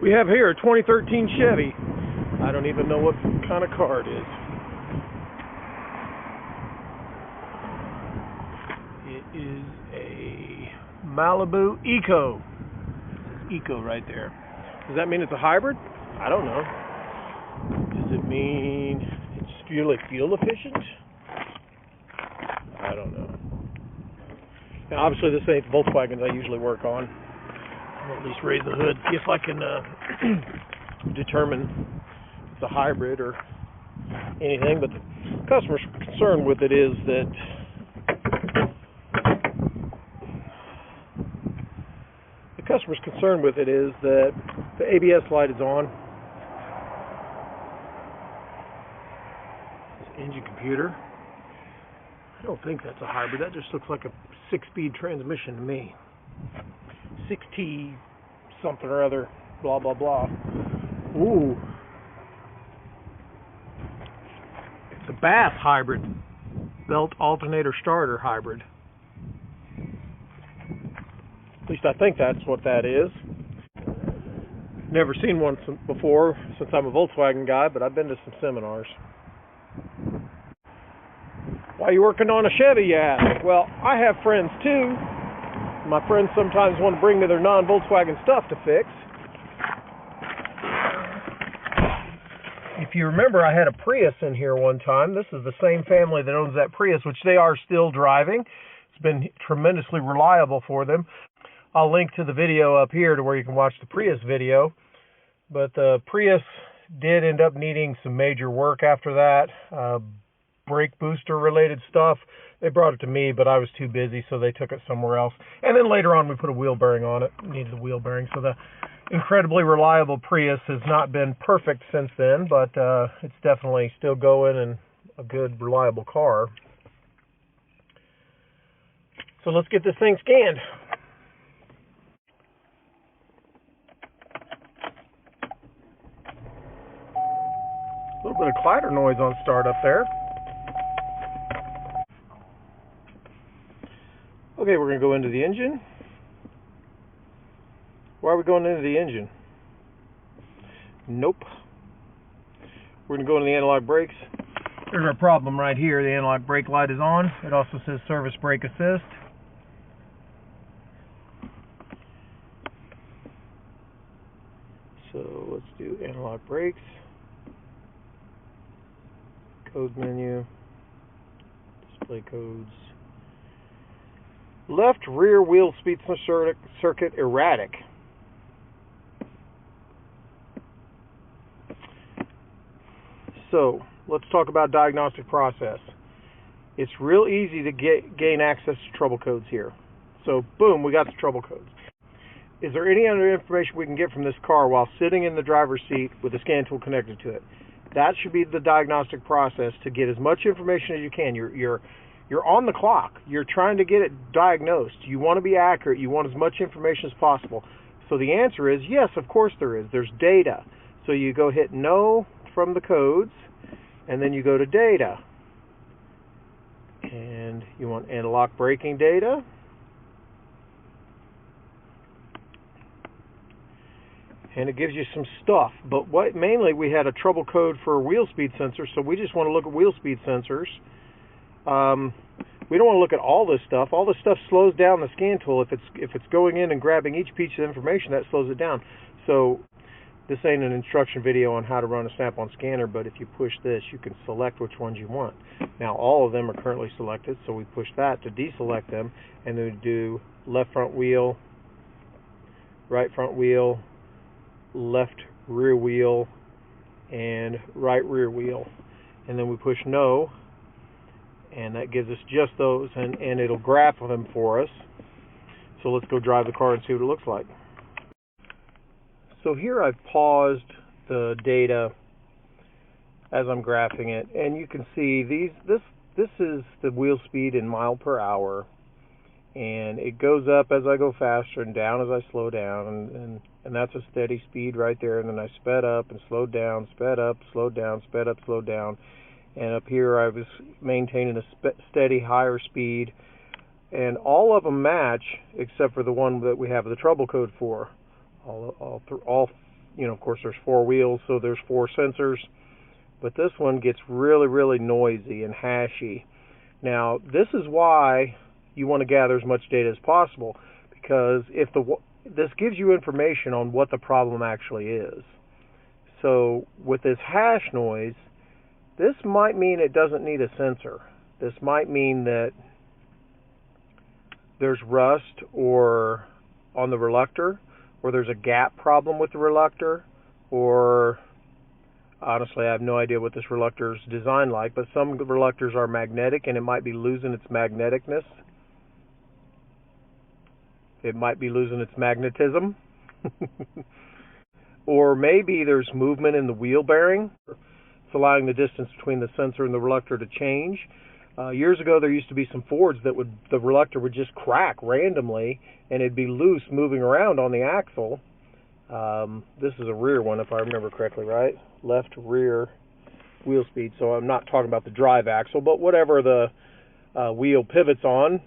We have here a 2013 Chevy. I don't even know what kind of car it is. It is a Malibu Eco. It says Eco right there. Does that mean it's a hybrid? I don't know. Does it mean it's fuel efficient? I don't know. Now, obviously, this ain't the Volkswagens I usually work on. I'll at least raise the hood, see if I can determine if it's a hybrid or anything. But the customer's concern with it is that the ABS light is on. This engine computer. I don't think that's a hybrid. That just looks like a 6-speed transmission to me. 6T something or other, blah, blah, blah. Ooh. It's a Bass hybrid. Belt alternator starter hybrid. At least I think that's what that is. Never seen one before since I'm a Volkswagen guy, but I've been to some seminars. Why are you working on a Chevy, you ask? Well, I have friends too. My friends sometimes want to bring me their non-Volkswagen stuff to fix. If you remember, I had a Prius in here one time. This is the same family that owns that Prius, which they are still driving. It's been tremendously reliable for them. I'll link to the video up here to where you can watch the Prius video. But the Prius did end up needing some major work after that. Brake booster related stuff. They brought it to me, but I was too busy, so they took it somewhere else. And then later on, we put a wheel bearing on it. It needed a wheel bearing. So the incredibly reliable Prius has not been perfect since then, but it's definitely still going and a good, reliable car. So let's get this thing scanned. A little bit of clatter noise on startup there. Okay, we're going to go into the engine. Why are we going into the engine? Nope. We're going to go into the analog brakes. There's our problem right here. The analog brake light is on. It also says service brake assist. So let's do analog brakes. Code menu. Display codes. Left rear wheel speed circuit erratic. So let's talk about diagnostic process. It's real easy to gain access to trouble codes here. So boom, we got the trouble codes. Is there any other information we can get from this car while sitting in the driver's seat with the scan tool connected to it? That should be the diagnostic process, to get as much information as you can. You're on the clock. You're trying to get it diagnosed. You want to be accurate. You want as much information as possible. So the answer is yes, of course there is. There's data. So you go hit no from the codes, and then you go to data. And you want analog braking data. And it gives you some stuff. But mainly we had a trouble code for wheel speed sensors, so we just want to look at wheel speed sensors. We don't want to look at all this stuff. All this stuff slows down the scan tool. If it's going in and grabbing each piece of information, that slows it down. So this ain't an instruction video on how to run a snap-on scanner, but if you push this, you can select which ones you want. Now all of them are currently selected, so we push that to deselect them, and then we do left front wheel, right front wheel, left rear wheel, and right rear wheel. And then we push no, and that gives us just those, and it'll graph them for us. So let's go drive the car and see what it looks like. So here I've paused the data as I'm graphing it, and you can see this is the wheel speed in mile per hour, and it goes up as I go faster and down as I slow down, and that's a steady speed right there. And then I sped up and slowed down, sped up, slowed down, sped up, slowed down. And up here I was maintaining a steady higher speed, and all of them match except for the one that we have the trouble code for. All of course there's 4 wheels, so there's 4 sensors. But this one gets really, really noisy and hashy. Now, this is why you want to gather as much data as possible, because this gives you information on what the problem actually is. So with this hash noise, this might mean it doesn't need a sensor. This might mean that there's rust or on the reluctor, or there's a gap problem with the reluctor, or honestly I have no idea what this reluctor is designed like, but some reluctors are magnetic and it might be losing its magneticness. It might be losing its magnetism. Or maybe there's movement in the wheel bearing. It's allowing the distance between the sensor and the reluctor to change. Years ago there used to be some Fords that the reluctor would just crack randomly and it'd be loose moving around on the axle. This is a rear one if I remember correctly, right? Left rear wheel speed. So I'm not talking about the drive axle, but whatever the wheel pivots on,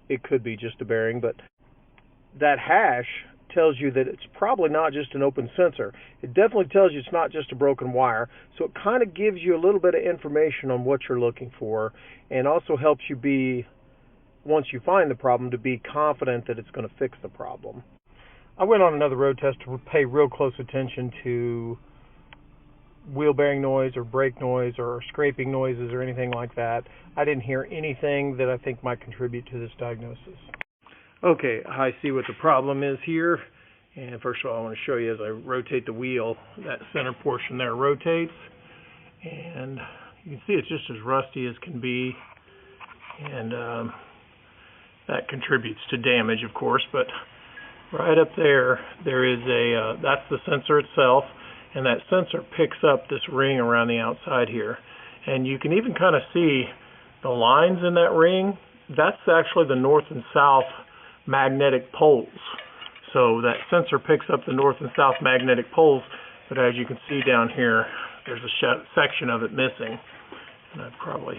it could be just a bearing. But that hash tells you that it's probably not just an open sensor. It definitely tells you it's not just a broken wire. So it kind of gives you a little bit of information on what you're looking for, and also helps you be, once you find the problem, to be confident that it's going to fix the problem. I went on another road test to pay real close attention to wheel bearing noise or brake noise or scraping noises or anything like that. I didn't hear anything that I think might contribute to this diagnosis. Okay, I see what the problem is here. And first of all, I want to show you as I rotate the wheel, that center portion there rotates. And you can see it's just as rusty as can be. And that contributes to damage, of course. But right up there, there is that's the sensor itself. And that sensor picks up this ring around the outside here. And you can even kind of see the lines in that ring. That's actually the north and south magnetic poles. So that sensor picks up the north and south magnetic poles, but as you can see down here, there's a section of it missing. And I've probably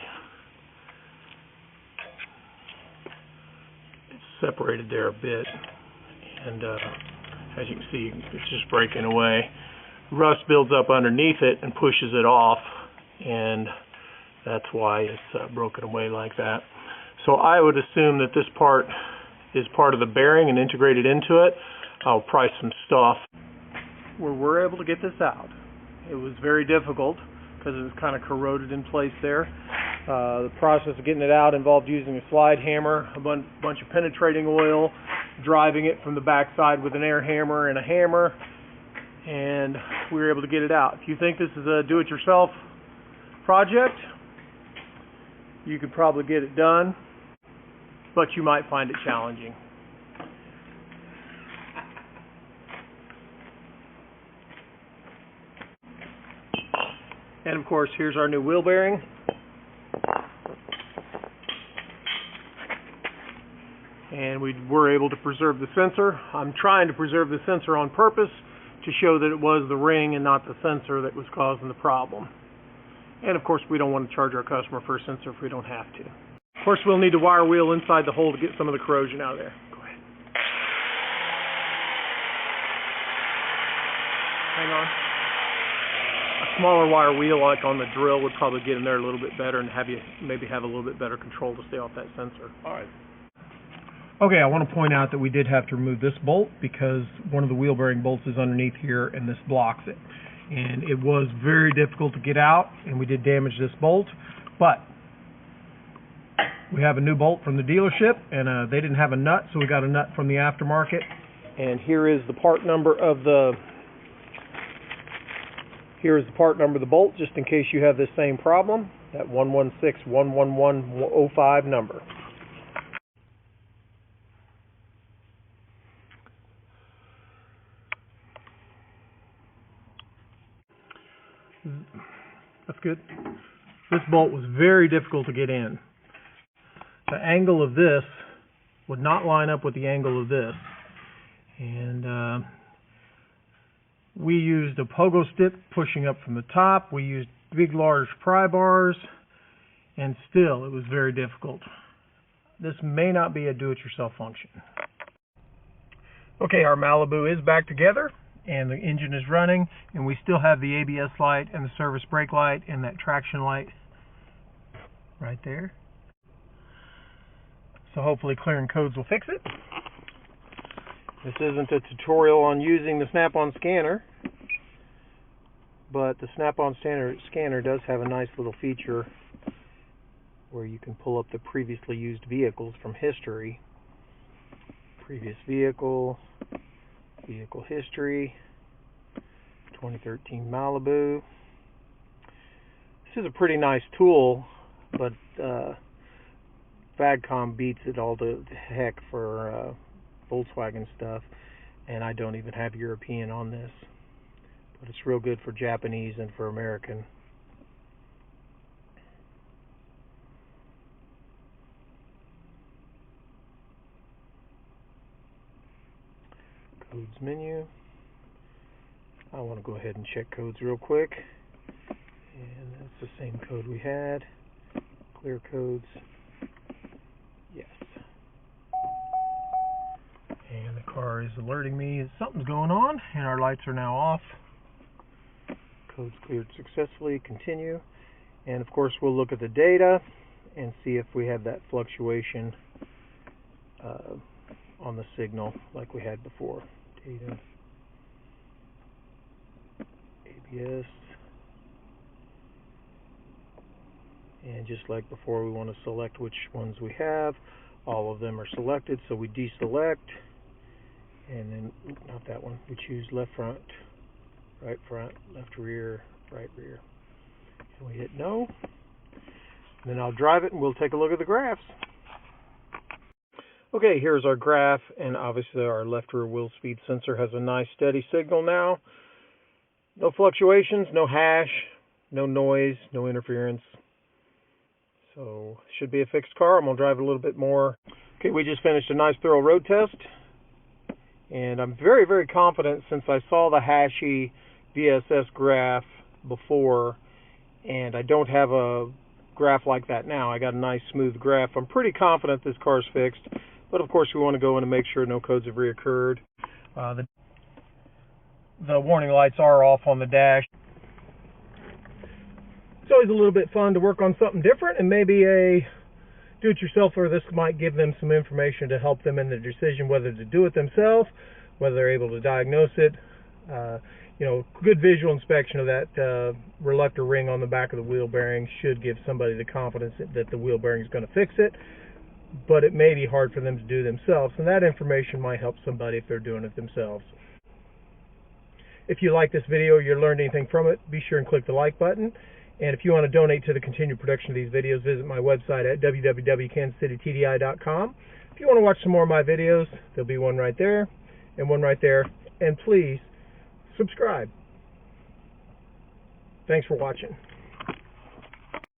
it's separated there a bit. And as you can see, it's just breaking away. Rust builds up underneath it and pushes it off, and that's why it's broken away like that. So I would assume that this part is part of the bearing and integrated into it. I'll price some stuff where we're able to get this out. It was very difficult because it was kind of corroded in place there. The process of getting it out involved using a slide hammer, a bunch of penetrating oil, driving it from the backside with an air hammer and a hammer, and we were able to get it out. If you think this is a do-it-yourself project, you could probably get it done, but you might find it challenging. And of course, here's our new wheel bearing. And we were able to preserve the sensor. I'm trying to preserve the sensor on purpose to show that it was the ring and not the sensor that was causing the problem. And of course, we don't want to charge our customer for a sensor if we don't have to. Of course, we'll need to wire wheel inside the hole to get some of the corrosion out of there. Go ahead. Hang on. A smaller wire wheel, like on the drill, would probably get in there a little bit better and have you maybe have a little bit better control to stay off that sensor. All right. Okay, I want to point out that we did have to remove this bolt because one of the wheel bearing bolts is underneath here and this blocks it. And it was very difficult to get out, and we did damage this bolt, but we have a new bolt from the dealership, and they didn't have a nut, so we got a nut from the aftermarket. And here is the part number of the bolt, just in case you have this same problem, that 116-11105 number. That's good. This bolt was very difficult to get in. The angle of this would not line up with the angle of this. And we used a pogo stick pushing up from the top. We used big, large pry bars, and still it was very difficult. This may not be a do-it-yourself function. Okay, our Malibu is back together, and the engine is running, and we still have the ABS light and the service brake light and that traction light right there. So hopefully clearing codes will fix it. This isn't a tutorial on using the Snap-on scanner, but the Snap-on scanner does have a nice little feature where you can pull up the previously used vehicles from history. Previous vehicle, vehicle history, 2013 Malibu. This is a pretty nice tool, but Vagcom beats it all to heck for Volkswagen stuff, and I don't even have European on this, but it's real good for Japanese and for American. Codes menu. I want to go ahead and check codes real quick, and that's the same code we had. Clear codes. Yes. And the car is alerting me that something's going on, and our lights are now off. Codes cleared successfully. Continue. And of course we'll look at the data and see if we have that fluctuation on the signal like we had before. Data, ABS, and just like before, we want to select which ones we have. All of them are selected, so we deselect, and then not that one. We choose left front, left rear, right rear, and we hit no. And then I'll drive it, and we'll take a look at the graphs. Okay, here's our graph, and obviously our left rear wheel speed sensor has a nice steady signal now. No fluctuations, no hash, no noise, no interference. So should be a fixed car. I'm going to drive it a little bit more. Okay, we just finished a nice thorough road test, and I'm very, very confident since I saw the hashy VSS graph before, and I don't have a graph like that now. I got a nice smooth graph. I'm pretty confident this car's fixed. But of course we want to go in and make sure no codes have reoccurred. The warning lights are off on the dash. It's always a little bit fun to work on something different, and maybe a do-it-yourselfer, this might give them some information to help them in their decision whether to do it themselves, whether they're able to diagnose it. You know, good visual inspection of that reluctor ring on the back of the wheel bearing should give somebody the confidence that the wheel bearing is going to fix it. But it may be hard for them to do themselves, and that information might help somebody if they're doing it themselves. If you like this video or you learned anything from it, be sure and click the like button. And if you want to donate to the continued production of these videos, visit my website at www.kansascitytdi.com. If you want to watch some more of my videos, there'll be one right there and one right there. And please subscribe. Thanks for watching.